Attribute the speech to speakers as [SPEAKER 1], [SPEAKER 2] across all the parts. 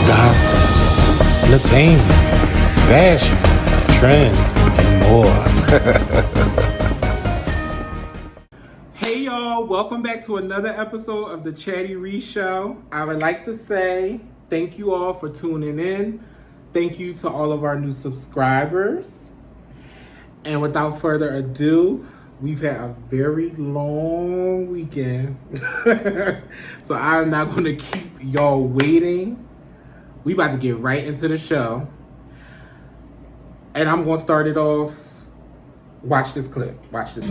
[SPEAKER 1] gossip, entertainment, fashion, trend, and more.
[SPEAKER 2] Hey y'all, welcome back to another episode of the Chatty Ree Show. I would like to say thank you all for tuning in. Thank you to all of our new subscribers. And without further ado, we've had a very long weekend. So I'm not going to keep y'all waiting. We about to get right into the show. And I'm going to start it off. Watch this clip. Watch this.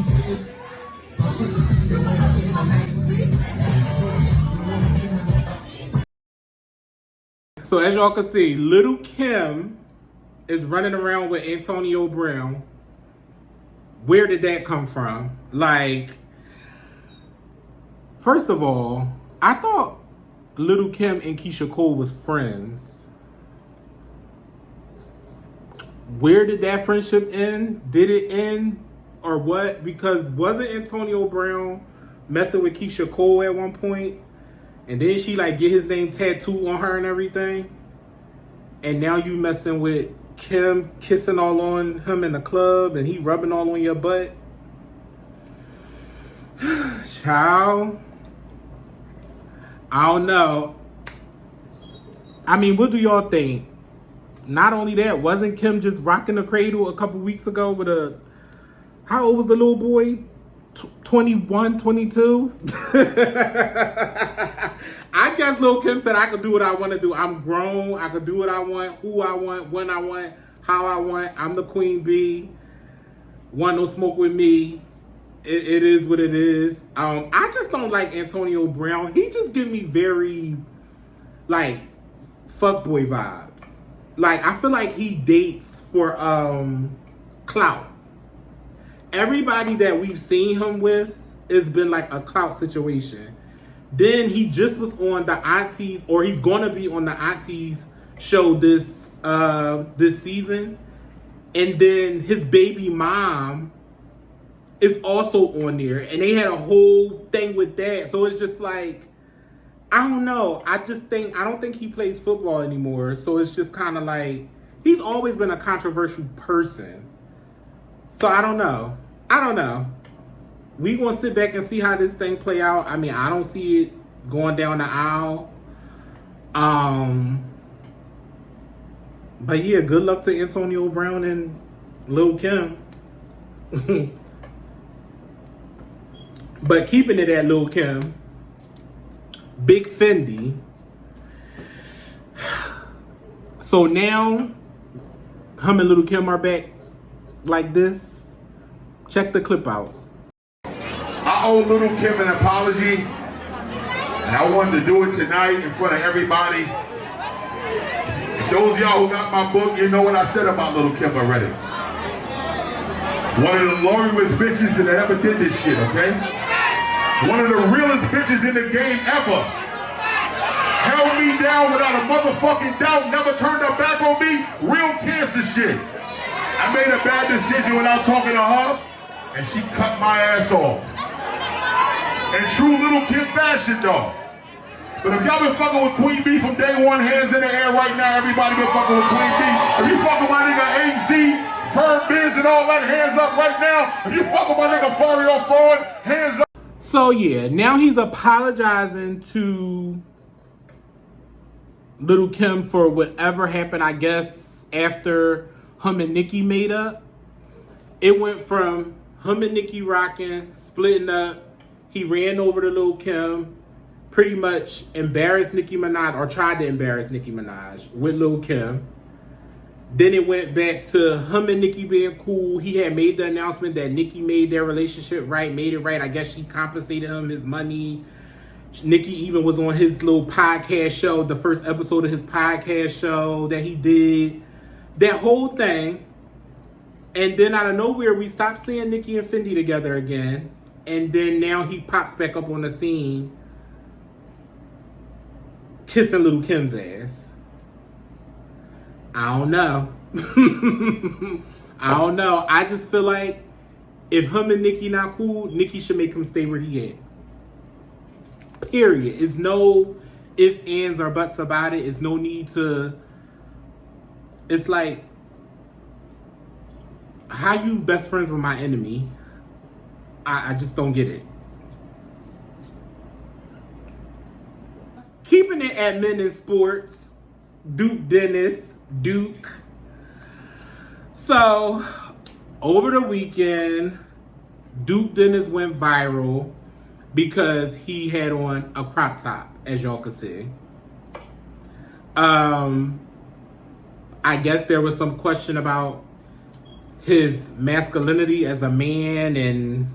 [SPEAKER 2] So as y'all can see, Little Kim is running around with Antonio Brown. Where did that come from? Like, first of all, I thought Little Kim and Keisha Cole was friends. Where did that friendship end? Did it end or what? Because wasn't Antonio Brown messing with Keisha Cole at one point? And then she like get his name tattooed on her and everything? And now you messing with Kim, kissing all on him in the club and he rubbing all on your butt? Child, I don't know. I mean, what do y'all think? Not only that, wasn't Kim just rocking the cradle a couple weeks ago with a, how old was the little boy? 21, 22? I guess Lil Kim said I could do what I want to do. I'm grown. I could do what I want, who I want, when I want, how I want. I'm the queen bee. Want no smoke with me. It is what it is. I just don't like Antonio Brown. He just give me very, like, fuckboy vibes. Like, I feel like he dates for clout. Everybody that we've seen him with has been like a clout situation. Then he just was on the Aunties, or he's gonna be on the Aunties show this season. And then his baby mom is also on there, and they had a whole thing with that. So it's just like, I don't know. I don't think he plays football anymore. So it's just kind of like, he's always been a controversial person. So I don't know. We gonna sit back and see how this thing play out. I mean, I don't see it going down the aisle. But yeah, good luck to Antonio Brown and Lil Kim. But keeping it at Lil Kim, Big Fendi. So now, him and Little Kim are back like this. Check the clip out.
[SPEAKER 3] I owe Little Kim an apology, and I wanted to do it tonight in front of everybody. Those of y'all who got my book, you know what I said about Little Kim already. One of the longest bitches that ever did this shit, okay? One of the realest bitches in the game ever. Held me down without a motherfucking doubt, never turned her back on me. Real cancer shit. I made a bad decision without talking to her, and she cut my ass off. And true Little Kim fashion though. But if y'all been fucking with Queen Bee from day one, hands in the air right now, everybody been fucking with Queen Bee. If you fucking my nigga AZ, Firm Biz and all that, hands up right now. If you fucking my nigga Fario Fraud, hands up.
[SPEAKER 2] So yeah, now he's apologizing to Little Kim for whatever happened, I guess, after him and Nicki made up. It went from him and Nicki rocking, splitting up. He ran over to Lil Kim, pretty much embarrassed Nicki Minaj, or tried to embarrass Nicki Minaj with Lil Kim. Then it went back to him and Nicki being cool. He had made the announcement that Nicki made their relationship right, made it right. I guess she compensated him his money. Nicki even was on his little podcast show, the first episode of his podcast show that he did. That whole thing. And then out of nowhere, we stopped seeing Nicki and Fendi together again. And then now he pops back up on the scene, kissing Little Kim's ass. I don't know. I don't know. I just feel like if him and Nicki not cool, Nicki should make him stay where he at. Period. It's no if, ands, or buts about it. It's no need to. It's like, how you best friends with my enemy? I just don't get it. Keeping it at men in sports, Duke Dennis, Duke. So, over the weekend, Duke Dennis went viral because he had on a crop top, as y'all could see. I guess there was some question about his masculinity as a man, and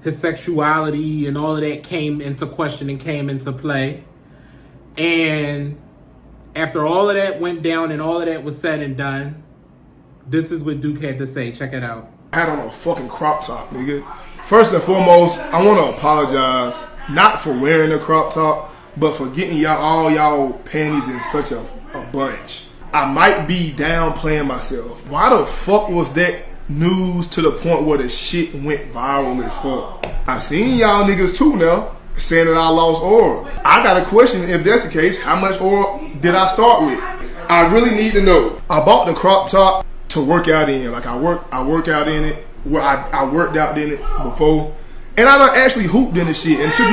[SPEAKER 2] his sexuality and all of that came into question and came into play. And after all of that went down and all of that was said and done, this is what Duke had to say. Check it out.
[SPEAKER 4] I had on a fucking crop top, nigga. First and foremost, I want to apologize, not for wearing a crop top, but for getting all y'all panties in such a bunch. I might be downplaying myself. Why the fuck was that news to the point where the shit went viral as fuck? I seen y'all niggas too now saying that I lost oil. I got a question. If that's the case, how much oil did I start with? I really need to know. I bought the crop top to work out in. Like I work out in it. Where I worked out in it before, and I done actually hooped in the shit. And to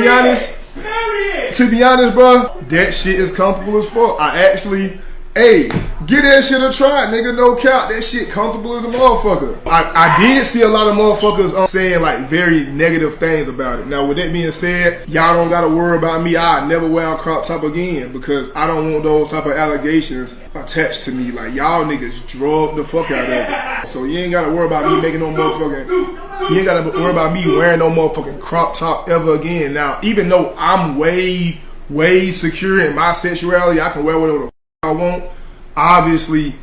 [SPEAKER 4] be honest, bro, that shit is comfortable as fuck. I actually. Hey, give that shit a try, nigga. No cap. That shit comfortable as a motherfucker. I did see a lot of motherfuckers saying like very negative things about it. Now, with that being said, y'all don't gotta worry about me. I never wear a crop top again because I don't want those type of allegations attached to me. Like y'all niggas drug the fuck out of it. So you ain't gotta worry about me making no motherfucking. You ain't gotta worry about me wearing no motherfucking crop top ever again. Now, even though I'm way secure in my sexuality, I can wear whatever the I want. Obviously,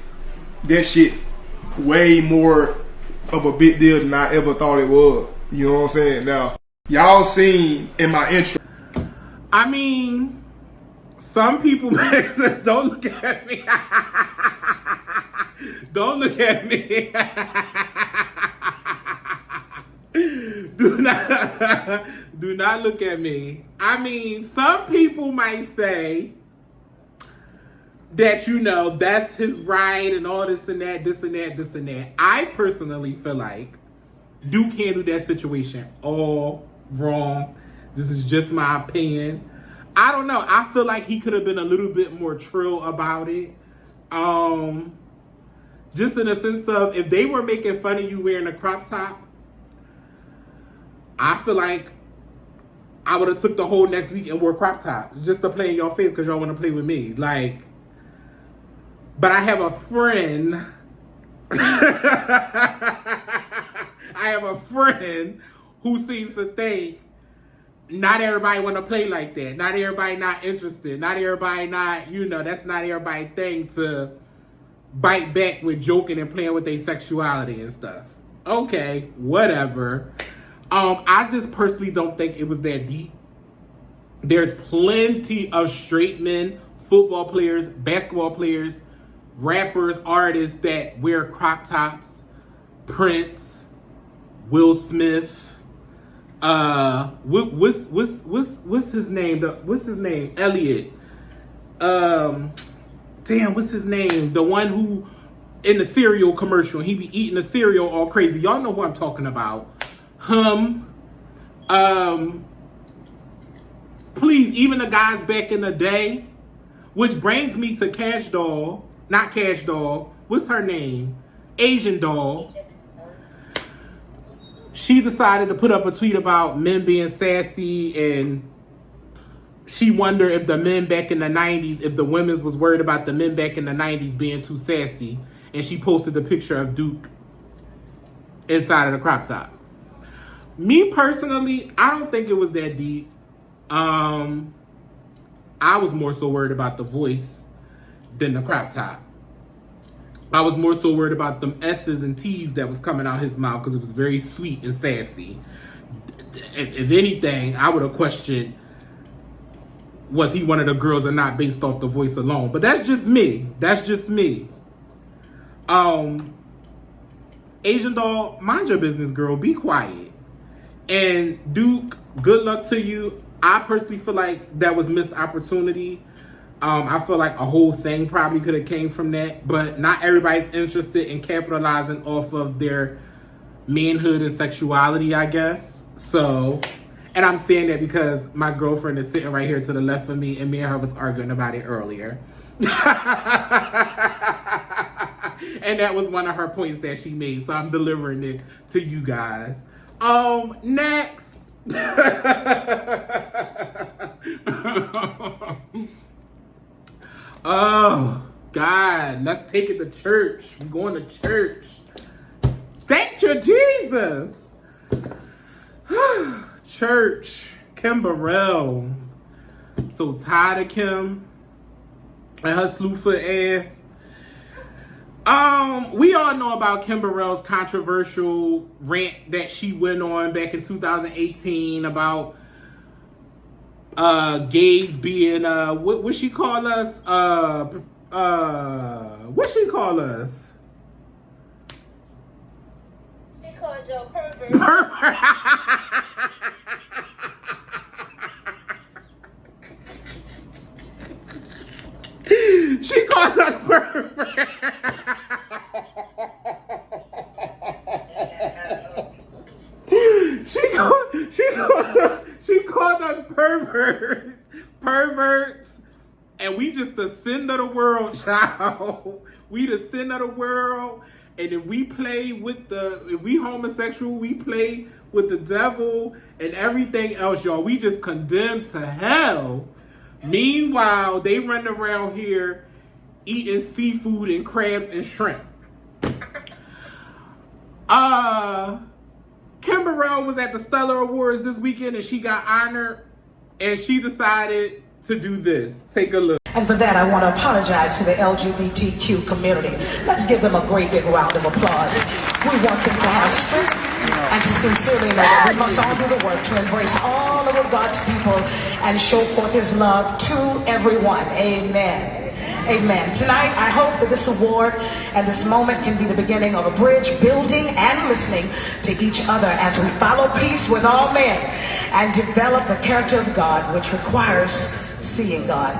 [SPEAKER 4] that shit way more of a big deal than I ever thought it was. You know what I'm saying? Now, y'all seen in my intro.
[SPEAKER 2] I mean, some people don't look at me. Don't look at me. Do not look at me. I mean, some people might say that, you know, that's his right and all this and that, this and that, this and that. I personally feel like Duke handled that situation all wrong. This is just my opinion. I don't know. I feel like he could have been a little bit more trill about it. Just in a sense of, if they were making fun of you wearing a crop top, I feel like I would have took the whole next week and wore crop tops just to play in your face because y'all want to play with me. Like, but I have a friend. Who seems to think not everybody want to play like that. Not everybody not interested. Not everybody not, you know, that's not everybody's thing to bite back with joking and playing with their sexuality and stuff. Okay, whatever. I just personally don't think it was that deep. There's plenty of straight men, football players, basketball players, rappers, artists that wear crop tops. Prince, Will Smith, what's his name? What's his name? Elliot. Damn, what's his name? The one who in the cereal commercial, he be eating the cereal all crazy. Y'all know who I'm talking about. Please, even the guys back in the day, which brings me to Cash Doll. Not Cash Doll. What's her name? Asian Doll. She decided to put up a tweet about men being sassy, and she wondered if the men back in the 90s, if the women was worried about the men back in the 90s being too sassy. And she posted a picture of Duke inside of the crop top. Me personally, I don't think it was that deep. I was more so worried about the voice than the crop top. I was more so worried about them S's and T's that was coming out his mouth because it was very sweet and sassy. If anything, I would have questioned, was he one of the girls or not based off the voice alone? But that's just me. That's just me. Asian Doll, mind your business, girl. Be quiet. And Duke, good luck to you. I personally feel like that was missed opportunity. I feel like a whole thing probably could have came from that, but not everybody's interested in capitalizing off of their manhood and sexuality, I guess. So, and I'm saying that because my girlfriend is sitting right here to the left of me, and me and her was arguing about it earlier. And that was one of her points that she made, so I'm delivering it to you guys. Next. Oh, God, let's take it to church. I'm going to church. Thank you, Jesus. Church. Kim Burrell. So tired of Kim and her slewfoot ass. We all know about Kim Burrell's controversial rant that she went on back in 2018 about gays being what she call us? What she call us?
[SPEAKER 5] She called you a pervert.
[SPEAKER 2] She called us pervert. She called us perverts, and we just the sin of the world, child. We the sin of the world, and if we homosexual, we play with the devil and everything else, y'all. We just condemned to hell. Meanwhile, they run around here eating seafood and crabs and shrimp. Kim Burrell was at the Stellar Awards this weekend, and she got honored, and she decided to do this. Take a look.
[SPEAKER 6] And for that, I want to apologize to the LGBTQ community. Let's give them a great big round of applause. We want them to have strength and to sincerely know that we must all do the work to embrace all of God's people and show forth his love to everyone. Amen. Amen. Tonight, I hope that this award and this moment can be the beginning of a bridge building and listening to each other as we follow peace with all men and develop the character of God, which requires seeing God.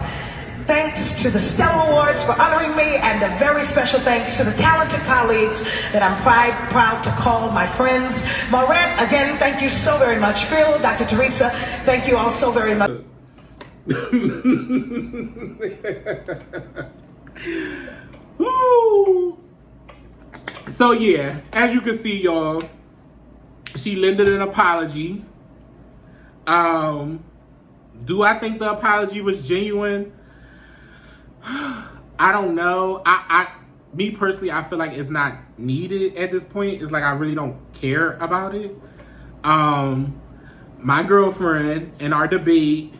[SPEAKER 6] Thanks to the Stellar Awards for honoring me, and a very special thanks to the talented colleagues that I'm proud to call my friends. Maurette, again, thank you so very much. Phil, Dr. Teresa, thank you all so very much.
[SPEAKER 2] So yeah, as you can see, y'all, she lended an apology. Do I think the apology was genuine? I don't know. Me personally, I feel like it's not needed at this point. It's like I really don't care about it. My girlfriend in our debate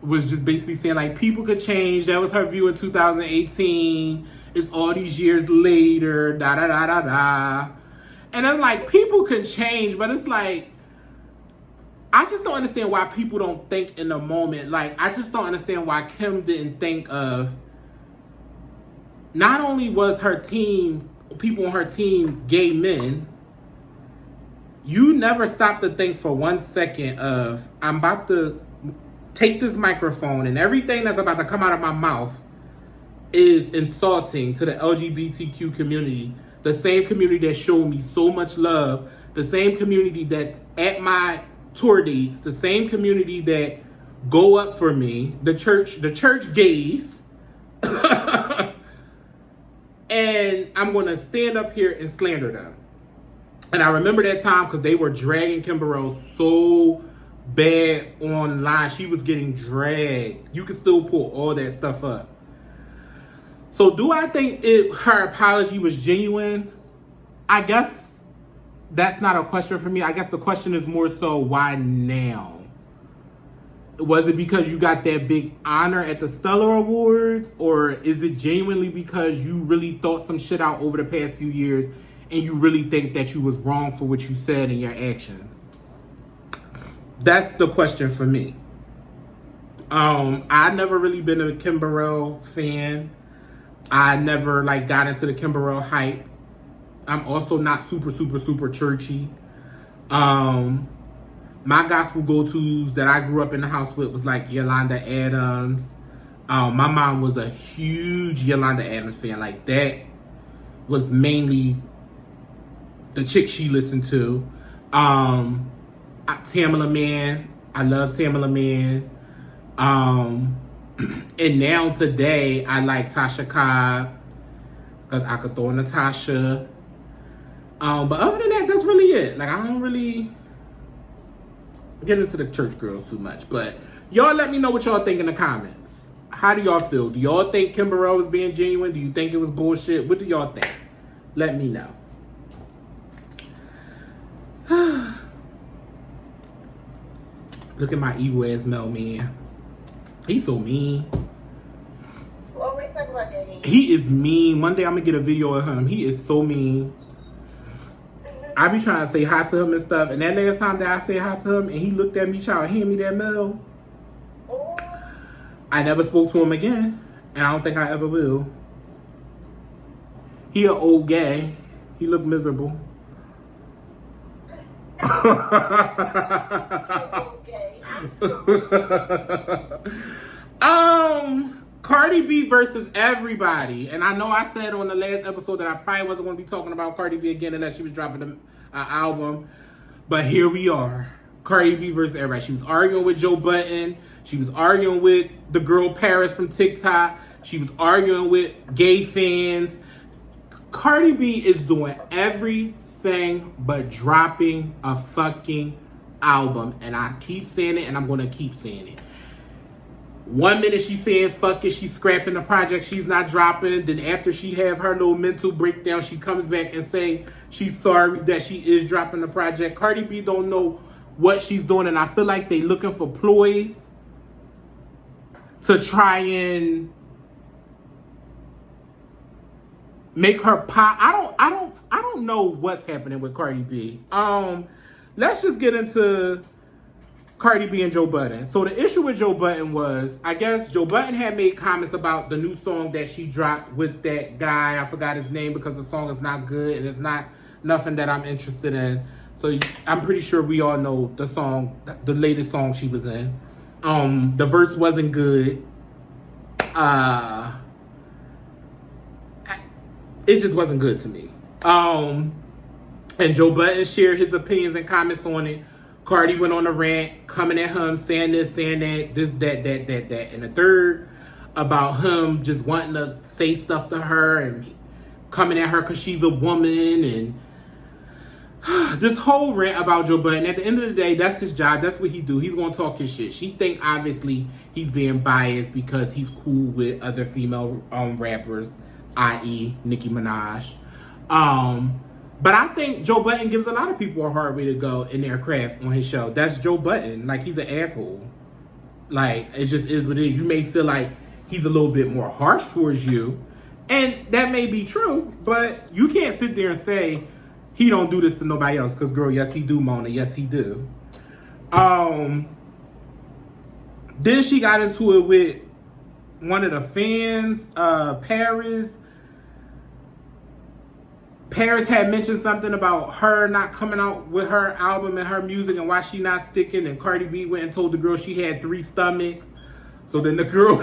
[SPEAKER 2] was just basically saying like people could change. That was her view in 2018. It's all these years later, da da da da da. And I'm like, people can change, but it's like, I just don't understand why people don't think in the moment. Like, I just don't understand why Kim didn't think of, not only was her team, people on her team, gay men, you never stopped to think for 1 second of, I'm about to take this microphone and everything that's about to come out of my mouth is insulting to the LGBTQ community, the same community that showed me so much love, the same community that's at my tour dates, the same community that go up for me, the church gays. And I'm going to stand up here and slander them. And I remember that time because they were dragging Kim Burrell so bad online. She was getting dragged. You can still pull all that stuff up. So do I think her apology was genuine? I guess that's not a question for me. I guess the question is more so, why now? Was it because you got that big honor at the Stellar Awards? Or is it genuinely because you really thought some shit out over the past few years and you really think that you was wrong for what you said and your actions? That's the question for me. I never really been a Kim Burrell fan. I never got into the Kim Burrell hype. I'm also not super churchy. my gospel go-tos that I grew up in the house with was like Yolanda Adams. My mom was a huge Yolanda Adams fan. Like, that was mainly the chick she listened to. Tamala Man. I love Tamala Man. And now today, I like Tasha Cobb. Because I could throw Natasha. But other than that, that's really it. Like, I don't really get into the church girls too much. But y'all let me know what y'all think in the comments. How do y'all feel? Do y'all think Cinderella was being genuine? Do you think it was bullshit? What do y'all think? Let me know. Look at my evil ass Mel, man. He's so mean.
[SPEAKER 5] What were you talking about, Daddy?
[SPEAKER 2] He is mean. One day I'm gonna get a video of him. He is so mean. I be trying to say hi to him and stuff, and that last time that I said hi to him and he looked at me trying to hand me that mail, I never spoke to him again, and I don't think I ever will. He an old guy. He look miserable. Cardi B versus everybody. And I know I said on the last episode that I probably wasn't going to be talking about Cardi B again unless she was dropping an album. But here we are. Cardi B versus everybody. She was arguing with Joe Budden. She was arguing with the girl Paris from TikTok. She was arguing with gay fans. Cardi B is doing everything but dropping a fucking album. And I keep saying it, and I'm going to keep saying it. 1 minute she's saying fuck it, she's scrapping the project, she's not dropping. Then after she have her little mental breakdown, she comes back and say she's sorry that she is dropping the project. Cardi B don't know what she's doing, and I feel like they looking for ploys to try and make her pop. I don't know what's happening with Cardi B. Let's just get into Cardi B and Joe Budden. So the issue with Joe Budden was, I guess Joe Budden had made comments about the new song that she dropped with that guy. I forgot his name because the song is not good and it's not nothing that I'm interested in. So I'm pretty sure we all know the song, the latest song she was in. The verse wasn't good. It just wasn't good to me. And Joe Budden shared his opinions and comments on it. Cardi went on a rant, coming at him, saying this, saying that, this, that. And the third, about him just wanting to say stuff to her and coming at her because she's a woman. And this whole rant about Joe Budden. At the end of the day, that's his job. That's what he do. He's going to talk his shit. She think, obviously, he's being biased because he's cool with other female rappers, i.e. Nicki Minaj. But I think Joe Budden gives a lot of people a hard way to go in their craft on his show. That's Joe Budden. Like, he's an asshole. Like, it just is what it is. You may feel like he's a little bit more harsh towards you. And that may be true. But you can't sit there and say he don't do this to nobody else. Because, girl, yes, he do, Mona. Yes, he do. Then she got into it with one of the fans, Paris. Paris had mentioned something about her not coming out with her album and her music and why she not sticking. And Cardi B went and told the girl she had 3 stomachs. So then the girl...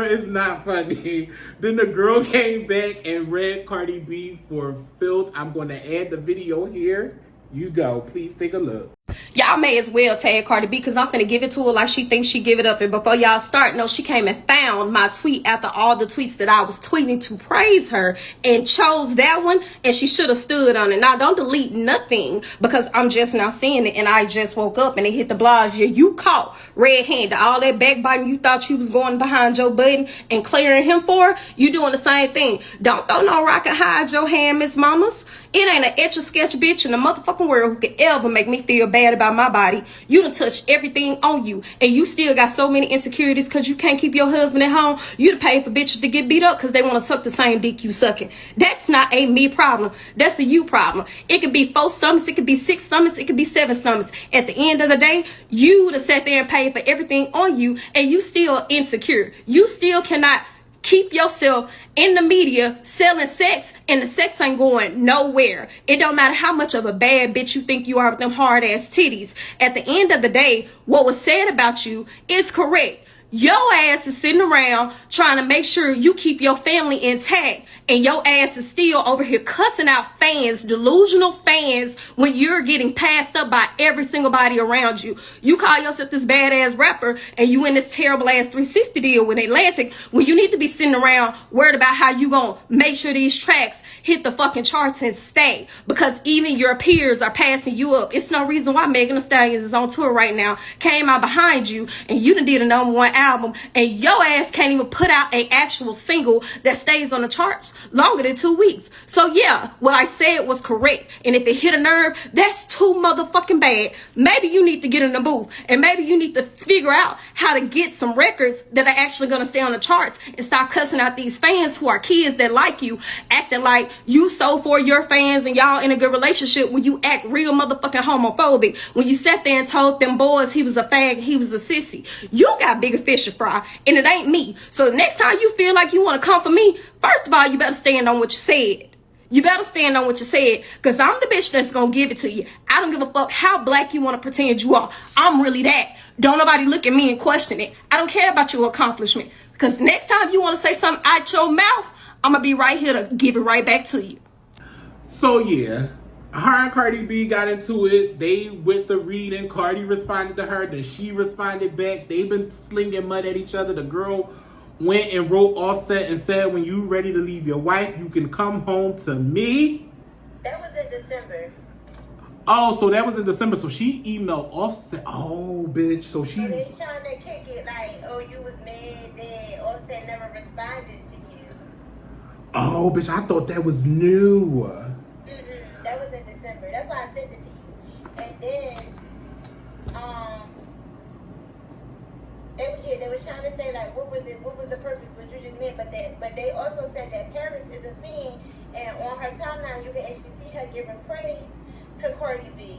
[SPEAKER 2] it's not funny. Then the girl came back and read Cardi B for filth. I'm going to add the video here. You go. Please take a look.
[SPEAKER 7] Y'all may as well tag Cardi B because I'm finna give it to her like she thinks she give it up. And before y'all start, no, she came and found my tweet after all the tweets that I was tweeting to praise her and chose that one, and she should have stood on it. Now, don't delete nothing because I'm just now seeing it and I just woke up and it hit the blogs. Yeah, you caught red-handed. All that backbiting you thought you was going behind Joe Budden and clearing him for, you doing the same thing. Don't throw no rock and hide your hand, Miss Mamas. It ain't an etch-a-sketch bitch in the motherfucking world who could ever make me feel bad about my body. You done touched everything on you, and you still got so many insecurities because you can't keep your husband at home. You done paid for bitches to get beat up because they want to suck the same dick you sucking. That's not a me problem. That's a you problem. It could be 4 stomachs. It could be 6 stomachs. It could be 7 stomachs. At the end of the day, you would have sat there and paid for everything on you, and you still insecure. You still cannot keep yourself in the media selling sex, and the sex ain't going nowhere. It don't matter how much of a bad bitch you think you are with them hard ass titties. At the end of the day, what was said about you is correct. Your ass is sitting around trying to make sure you keep your family intact, and your ass is still over here cussing out fans, delusional fans, when you're getting passed up by every single body around you. You call yourself this badass rapper, and you in this terrible ass 360 deal with Atlantic, when you need to be sitting around worried about how you gonna make sure these tracks hit the fucking charts and stay, because even your peers are passing you up. It's no reason why Megan Thee Stallion is on tour right now, came out behind you, and you done did a #1 album, and your ass can't even put out a actual single that stays on the charts longer than 2 weeks. So yeah, what I said was correct, and if it hit a nerve, that's too motherfucking bad. Maybe you need to get in the booth, and maybe you need to figure out how to get some records that are actually gonna stay on the charts, and stop cussing out these fans who are kids that like you, acting like you so for your fans and y'all in a good relationship, when you act real motherfucking homophobic, when you sat there and told them boys he was a fag, he was a sissy. You got bigger fish to fry, and it ain't me. So next time you feel like you want to come for me, first of all, you better stand on what you said. You better stand on what you said, because I'm the bitch that's gonna give it to you. I don't give a fuck how black you want to pretend you are. I'm really that. Don't nobody look at me and question it. I don't care about your accomplishment, because next time you want to say something out your mouth, I'm gonna be right here to give it right back to you.
[SPEAKER 2] So yeah, her and Cardi B got into it. They went to read, and Cardi responded to her. Then she responded back. They've been slinging mud at each other. The girl went and wrote Offset and said, "When you ready to leave your wife, you can come home to me."
[SPEAKER 5] That was in December.
[SPEAKER 2] Oh, so that was in December. So she emailed Offset. Oh, bitch. So she.
[SPEAKER 5] So they trying to kick it like, oh, you was mad that Offset never responded to you.
[SPEAKER 2] Oh, bitch. I thought that was new.
[SPEAKER 5] That was in December. That's why I sent it to you. And then, they were trying to say like, what was it? What was the purpose? What you just meant? But they also said that Paris is a fiend, and on her timeline you can actually see her giving praise to Cardi B.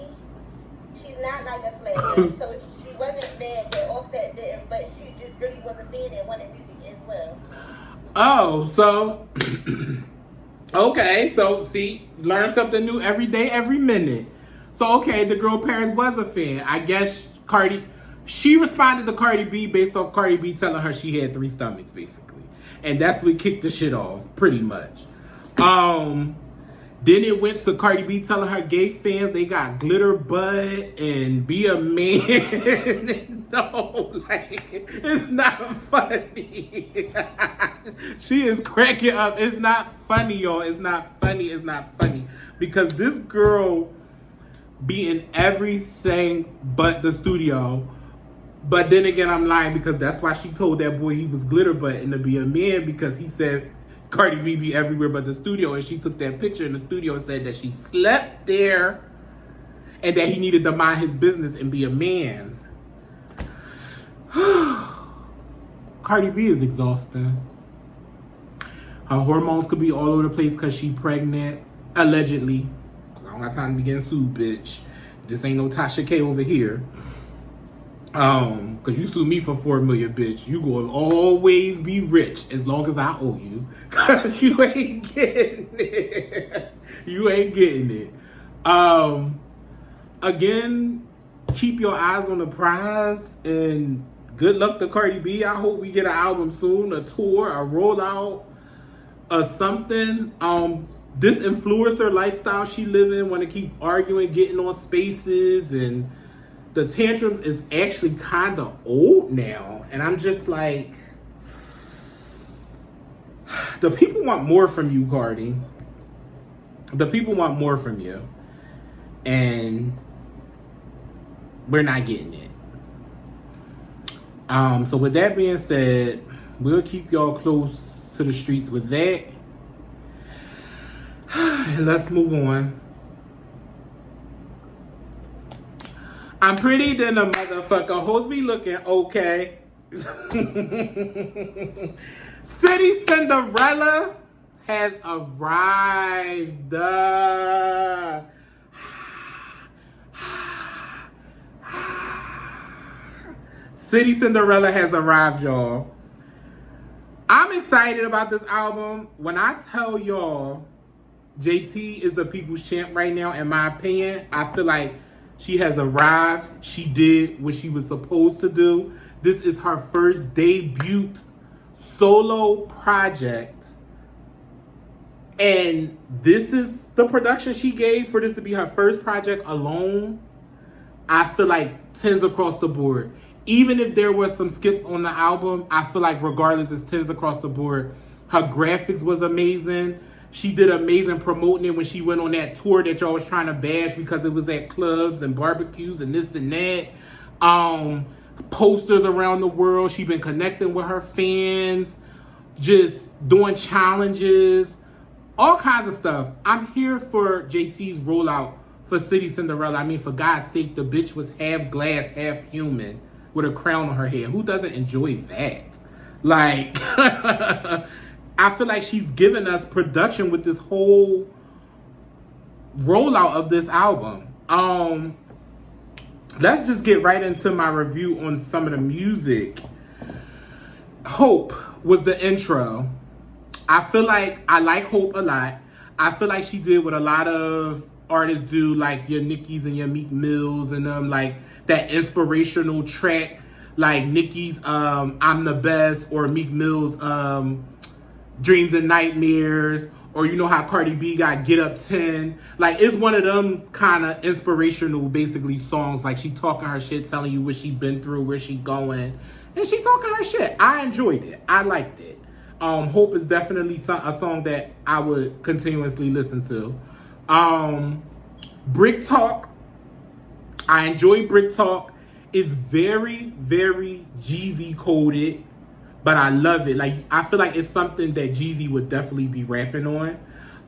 [SPEAKER 5] She's not like a slave, so she wasn't mad that Offset didn't, but she just really was a fiend and wanted music as well.
[SPEAKER 2] Oh, so. Okay, so see, learn something new every day, every minute. So okay, the girl Paris was a fan. I guess she responded to Cardi B based off Cardi B telling her she had 3 stomachs, basically. And that's what kicked the shit off, pretty much. Then it went to Cardi B telling her gay fans they got glitter butt and be a man. No, like, it's not funny. She is cracking up. It's not funny, y'all. It's not funny. It's not funny. Because this girl be in everything but the studio. But then again, I'm lying, because that's why she told that boy he was glitter butt and to be a man, because he said Cardi B be everywhere but the studio, and she took that picture in the studio and said that she slept there and that he needed to mind his business and be a man. Cardi B is exhausting. Her hormones could be all over the place because she pregnant, allegedly. I don't got time to be getting sued, bitch. This ain't no Tasha K over here. Cause you sue me for $4 million, bitch. You gonna always be rich as long as I owe you. Cause you ain't getting it. You ain't getting it. Again, keep your eyes on the prize, and good luck to Cardi B. I hope we get an album soon, a tour, a rollout, or something. This influencer lifestyle she living, want to keep arguing, getting on spaces, and the tantrums is actually kind of old now. And I'm just like, the people want more from you, Cardi. The people want more from you. And we're not getting it. So with that being said, we'll keep y'all close to the streets with that. And let's move on. I'm pretty than a motherfucker. Hoes be looking okay. City Cinderella has arrived. City Cinderella has arrived, y'all. I'm excited about this album. When I tell y'all, JT is the people's champ right now, in my opinion. I feel like she has arrived. She did what she was supposed to do. This is her first debut solo project. And this is the production she gave for this to be her first project alone. I feel like 10s across the board. Even if there were some skips on the album, I feel like regardless, it's 10s across the board. Her graphics was amazing. She did amazing promoting it when she went on that tour that y'all was trying to bash because it was at clubs and barbecues and this and that. Posters around the world. She been connecting with her fans, just doing challenges, all kinds of stuff. I'm here for JT's rollout for City Cinderella. I mean, for God's sake, the bitch was half glass, half human with a crown on her head. Who doesn't enjoy that? Like, I feel like she's given us production with this whole rollout of this album. Let's just get right into my review on some of the music. Hope was the intro. I feel like I like Hope a lot. I feel like she did what a lot of artists do, like your Nicki's and your Meek Mills and them, like that inspirational track, like Nicki's I'm the Best, or Meek Mill's Dreams and Nightmares, or you know how Cardi B got Get Up 10. Like, it's one of them kind of inspirational, basically, songs. Like, she talking her shit, telling you what she been through, where she going. And she talking her shit. I enjoyed it. I liked it. Hope is definitely a song that I would continuously listen to. Brick Talk. I enjoy Brick Talk. It's very, very Jeezy coded, but I love it. Like, I feel like it's something that Jeezy would definitely be rapping on.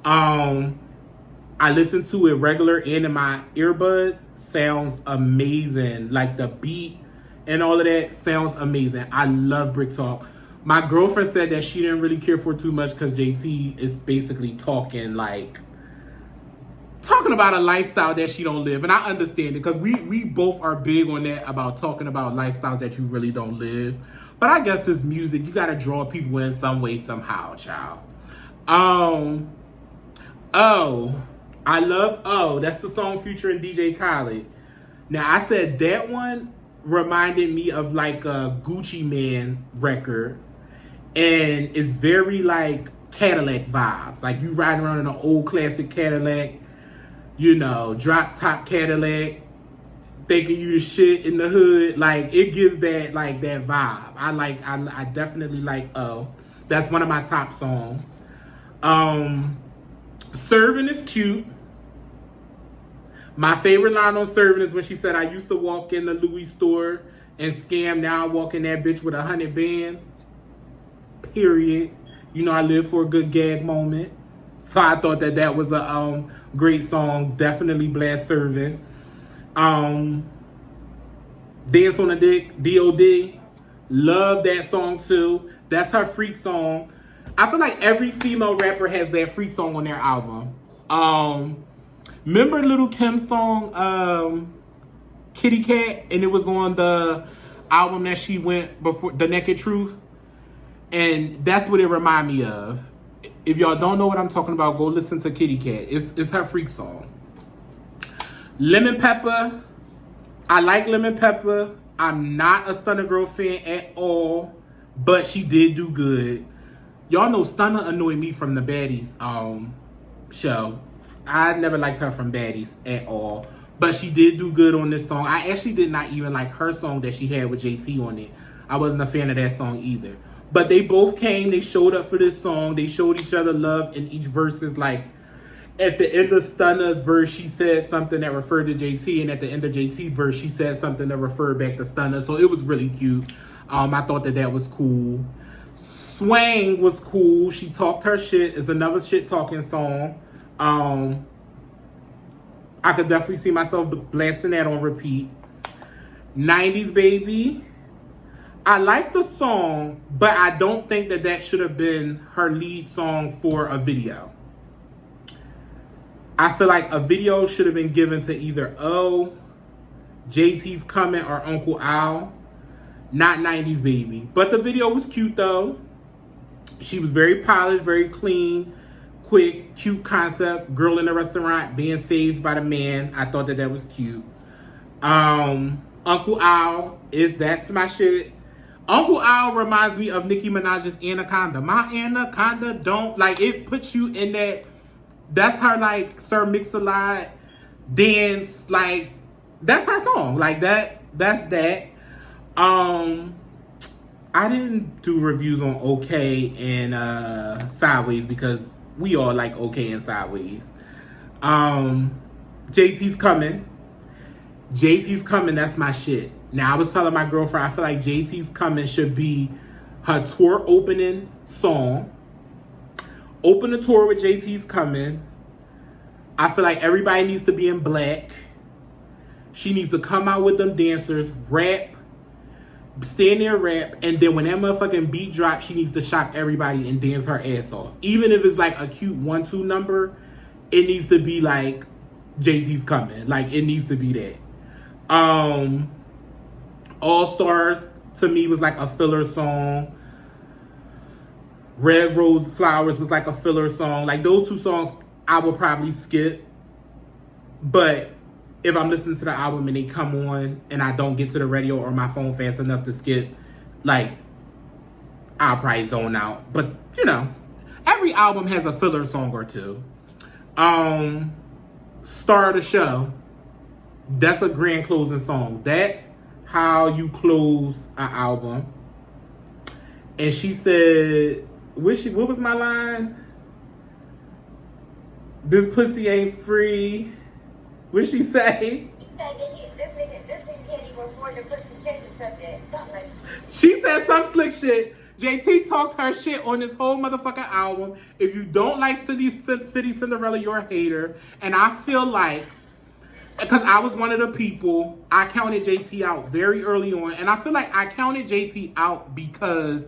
[SPEAKER 2] I listen to it regular and in my earbuds. Sounds amazing. Like, the beat and all of that sounds amazing. I love Brick Talk. My girlfriend said that she didn't really care for it too much because JT is basically talking about a lifestyle that she don't live. And I understand it because we both are big on that, about talking about lifestyles that you really don't live. But I guess this music, you got to draw people in some way, somehow, child. I love Oh. That's the song featuring DJ Khaled. Now, I said that one reminded me of like a Gucci Man record. And it's very like Cadillac vibes. Like you riding around in an old classic Cadillac, you know, drop top Cadillac, thinking you the shit in the hood. Like, it gives that, like, that vibe. I definitely like Oh. That's one of my top songs. Serving is cute. My favorite line on Serving is when she said, I used to walk in the Louis store and scam. Now I walk in that bitch with 100 bands. Period. You know, I live for a good gag moment. So I thought that was a great song. Definitely blast Serving. Dance on the Dick, D.O.D. Love that song too. That's her freak song. I feel like every female rapper has that freak song on their album. Remember Little Kim's song, Kitty Cat? And it was on the album that she went before, The Naked Truth. And that's what it reminded me of. If y'all don't know what I'm talking about, go listen to Kitty Cat. It's her freak song. Lemon Pepper. I like Lemon Pepper. I'm not a Stunner Girl fan at all, but she did do good. Y'all know Stunner annoyed me from the Baddies show. I never liked her from Baddies at all, but she did do good on this song. I actually did not even like her song that she had with JT on it. I wasn't a fan of that song either. But they both came, they showed up for this song. They showed each other love in each verses. Like, at the end of Stunner's verse, she said something that referred to JT. And at the end of JT's verse, she said something that referred back to Stunner. So it was really cute. I thought that was cool. Swang was cool. She talked her shit. It's another shit-talking song. I could definitely see myself blasting that on repeat. 90s Baby. I like the song, but I don't think that should have been her lead song for a video. I feel like a video should have been given to either O, JT's Coming, or Uncle Al, not 90s Baby. But the video was cute though. She was very polished, very clean, quick, cute concept. Girl in the restaurant being saved by the man. I thought that was cute. Uncle Al that's my shit. Uncle Al reminds me of Nicki Minaj's Anaconda. My Anaconda don't, like, it puts you in that, that's her, like, Sir Mix-a-Lot dance, like, that's her song. Like, that's that. I didn't do reviews on OK and Sideways because we all like OK and Sideways. JT's coming. JT's coming, that's my shit. Now, I was telling my girlfriend, I feel like JT's coming should be her tour opening song. Open the tour with JT's coming. I feel like everybody needs to be in black. She needs to come out with them dancers, rap, stand there, rap, and then when that motherfucking beat drops, she needs to shock everybody and dance her ass off. Even if it's like a cute 1-2 number, it needs to be like JT's coming. Like, it needs to be that. All Stars to me was like a filler song. Red Rose Flowers was like a filler song. Like, those two songs I will probably skip. But if I'm listening to the album and they come on and I don't get to the radio or my phone fast enough to skip, like, I'll probably zone out. But, you know, every album has a filler song or two. Star of the Show. That's a grand closing song. That's how you close an album. And she said, what was my line? This pussy ain't free. What'd she say?
[SPEAKER 5] He said that this nigga can't even afford to put the change and stuff that. Something like that.
[SPEAKER 2] She said some slick shit. JT talked her shit on this whole motherfucking album. If you don't like City Cinderella, you're a hater. And I feel like, because I was one of the people, I counted JT out very early on. And I feel like I counted JT out because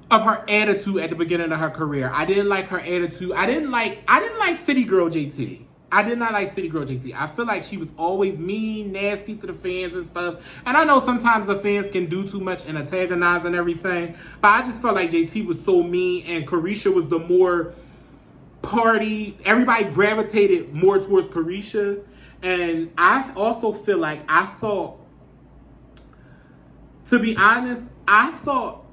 [SPEAKER 2] of her attitude at the beginning of her career. I didn't like her attitude. I didn't like City Girl JT. I did not like City Girl JT. I feel like she was always mean, nasty to the fans and stuff. And I know sometimes the fans can do too much and antagonize and everything. But I just felt like JT was so mean and Carisha was the more party. Everybody gravitated more towards Carisha. And I also feel like to be honest, I thought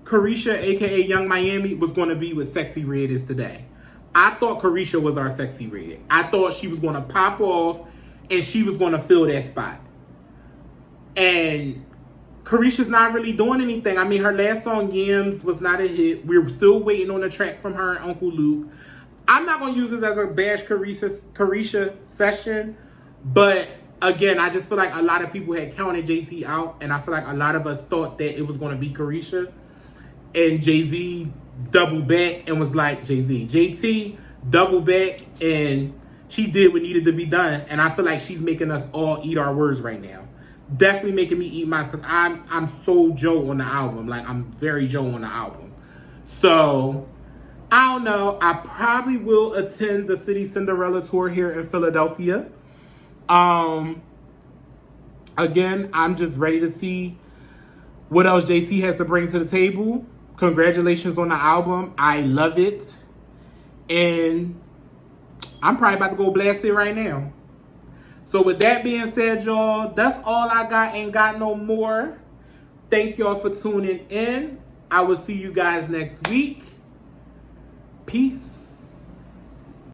[SPEAKER 2] Carisha, aka Young Miami, was going to be what Sexy Red is today. I thought Carisha was our Sexy Red. I thought she was going to pop off and she was going to fill that spot. And Carisha's not really doing anything. I mean, her last song, Yams, was not a hit. We're still waiting on a track from her and Uncle Luke. I'm not going to use this as a bash Carisha session. But again, I just feel like a lot of people had counted JT out. And I feel like a lot of us thought that it was going to be Carisha. And Jay-Z double back and was like, JT double back, and she did what needed to be done. And I feel like she's making us all eat our words right now. Definitely making me eat mine, because I'm so Joe on the album. Like, I'm very Joe on the album. So I don't know. I probably will attend the City Cinderella tour here in Philadelphia. Again, I'm just ready to see what else JT has to bring to the table. Congratulations on the album. I love it. And I'm probably about to go blast it right now. So with that being said, y'all, that's all I got. Ain't got no more. Thank y'all for tuning in. I will see you guys next week. Peace.